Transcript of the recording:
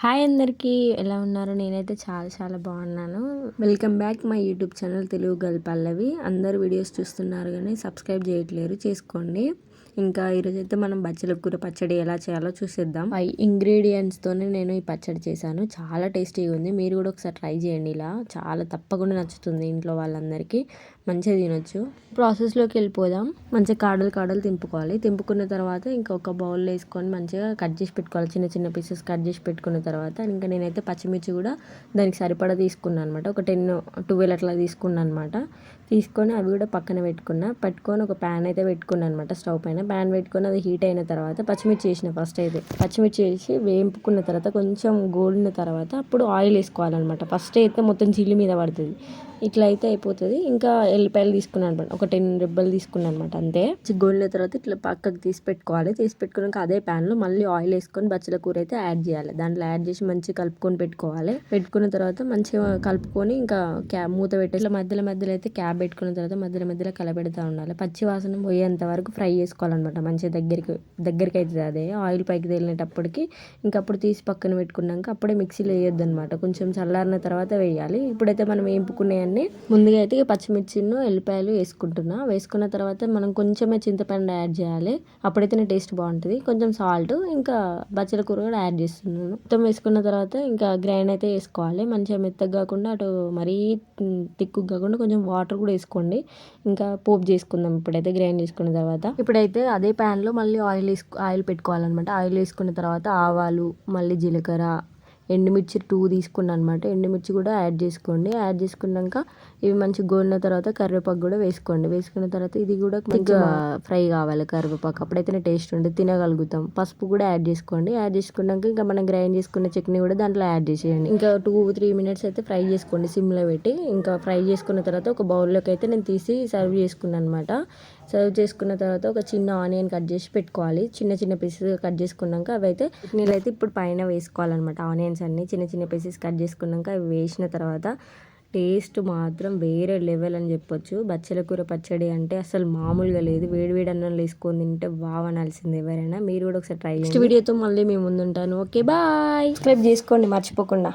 Hi అందరికీ ఎలా ఉన్నారు? నేనైతే చాలా చాలా బాగున్నాను. Welcome back my YouTube channel Telugu girl Pallavi. అందరు వీడియోస్ చూస్తున్నారు కానీ సబ్స్క్రైబ్ చేయట్లేరు, చేసుకోండి. ఇంకా ఈరోజైతే మనం బచ్చల కూర పచ్చడి ఎలా చేయాలో చూసేద్దాం. 5 ఇంగ్రీడియంట్స్తోనే నేను ఈ పచ్చడి చేశాను. చాలా టేస్టీగా ఉంది. మీరు కూడా ఒకసారి ట్రై చేయండి. ఇలా చాలా తప్పకుండా నచ్చుతుంది. ఇంట్లో వాళ్ళందరికీ మంచిగా తినొచ్చు. ప్రాసెస్లోకి వెళ్ళిపోదాం. మంచిగా కాడలు తింపుకోవాలి. తింపుకున్న తర్వాత ఇంకా ఒక బౌల్లో వేసుకొని మంచిగా కట్ చేసి పెట్టుకోవాలి. చిన్న చిన్న పీసెస్ కట్ చేసి పెట్టుకున్న తర్వాత ఇంకా నేనైతే పచ్చిమిర్చి కూడా దానికి సరిపడా తీసుకున్నాను అనమాట. ఒక 10-12 అట్లా తీసుకున్నాను అనమాట. తీసుకొని అవి కూడా పక్కన పెట్టుకొని ఒక ప్యాన్ అయితే పెట్టుకున్నాను అనమాట. స్టవ్ పైన ప్యాన్ పెట్టుకొని అది హీట్ అయిన తర్వాత పచ్చిమిర్చి వేసిన. ఫస్ట్ అయితే పచ్చిమిర్చి వేసి వేపుకున్న తర్వాత కొంచెం గోలిన తర్వాత అప్పుడు ఆయిల్ వేసుకోవాలన్నమాట. ఫస్ట్ అయితే మొత్తం చిల్లి మీద పడుతుంది. ఇట్లా అయితే అయిపోతుంది. ఇంకా ఎల్లిపాయలు తీసుకున్నాను అనమాట. ఒక 10 రెబ్బలు తీసుకున్నాను అనమాట. అంతే. గోలిన తర్వాత ఇట్లా పక్కకు తీసి పెట్టుకోవాలి. తీసి పెట్టుకున్నాక అదే ప్యాన్లో మళ్ళీ ఆయిల్ వేసుకొని బచ్చల కూర అయితే యాడ్ చేయాలి. దాంట్లో యాడ్ చేసి మంచిగా కలుపుకొని పెట్టుకోవాలి. పెట్టుకున్న తర్వాత మంచిగా కలుపుకొని ఇంకా మూత పెట్టేసి మధ్యలో అయితే క్యాప్ పెట్టుకున్న తర్వాత మధ్యలో కలపెడతా ఉండాలి. పచ్చి వాసన పోయేంత వరకు ఫ్రై చేసుకోవాలన్నమాట. మంచిగా దగ్గరికి అవుతుంది. అదే ఆయిల్ పైకి తేలినప్పటికి ఇంకప్పుడు తీసి పక్కన పెట్టుకున్నాక అప్పుడే మిక్సీలో వేయొద్దు అనమాట. కొంచెం చల్లారిన తర్వాత వేయాలి. ఇప్పుడైతే మనం వేపుకునే ముందుగా అయితే పచ్చిమిర్చిను ఎల్లిపాయలు వేసుకున్న తర్వాత మనం కొంచెమే చింతపండు యాడ్ చేయాలి. అప్పుడైతేనే టేస్ట్ బాగుంటుంది. కొంచెం సాల్ట్ ఇంకా బచ్చల కూర కూడా యాడ్ చేస్తున్నాను. మొత్తం వేసుకున్న తర్వాత ఇంకా గ్రైండ్ అయితే వేసుకోవాలి. మంచిగా మెత్తగా కాకుండా అటు మరీ తిక్కు కాకుండా కొంచెం వాటర్ కూడా వేసుకోండి. ఇంకా పోపు చేసుకుందాం. ఇప్పుడైతే గ్రైండ్ చేసుకున్న తర్వాత ఇప్పుడైతే అదే ప్యాన్లో మళ్ళీ ఆయిల్ పెట్టుకోవాలన్నమాట. ఆయిల్ వేసుకున్న తర్వాత ఆవాలు, మళ్ళీ జీలకర్ర, ఎండుమిర్చి 2 తీసుకున్నాను అనమాట. ఎండుమిర్చి కూడా యాడ్ చేసుకోండి. యాడ్ చేసుకున్నాక ఇవి మంచిగా గోలిన తర్వాత కరివేపాకు కూడా వేసుకోండి. వేసుకున్న తర్వాత ఇది కూడా మంచిగా ఫ్రై కావాలి కరివేపాకు. అప్పుడైతేనే టేస్ట్ ఉంటుంది, తినగలుగుతాం. పసుపు కూడా యాడ్ చేసుకోండి. యాడ్ చేసుకున్నాక ఇంకా మనం గ్రైండ్ చేసుకున్న చట్నీ కూడా దాంట్లో యాడ్ చేసేయండి. ఇంకా 2-3 మినిట్స్ అయితే ఫ్రై చేసుకోండి సిమ్లో పెట్టి. ఇంకా ఫ్రై చేసుకున్న తర్వాత ఒక బౌల్లోకి అయితే నేను తీసి సర్వ్ చేసుకున్నాను అనమాట. సర్వ్ చేసుకున్న తర్వాత ఒక చిన్న ఆనియన్ కట్ చేసి పెట్టుకోవాలి. చిన్న పీసెస్ కట్ చేసుకున్నాక అవి అయితే నీళ్ళైతే ఇప్పుడు పైన వేసుకోవాలన్నమాట. ఆనియన్స్ అన్ని చిన్న పీసెస్ కట్ చేసుకున్నాక అవి వేసిన తర్వాత టేస్ట్ మాత్రం వేరే లెవెల్ అని చెప్పొచ్చు. బచ్చల కూర పచ్చడి అంటే అసలు మామూలుగా లేదు. వేడి అన్నంలో వేసుకొని తింటే బాగా అనాల్సింది ఎవరైనా. మీరు కూడా ఒకసారి ట్రై చేయండి. నెక్స్ట్ వీడియోతో మళ్ళీ మేము ముందుంటాను. Okay bye. సబ్స్క్రైబ్ చేసుకోండి మర్చిపోకుండా.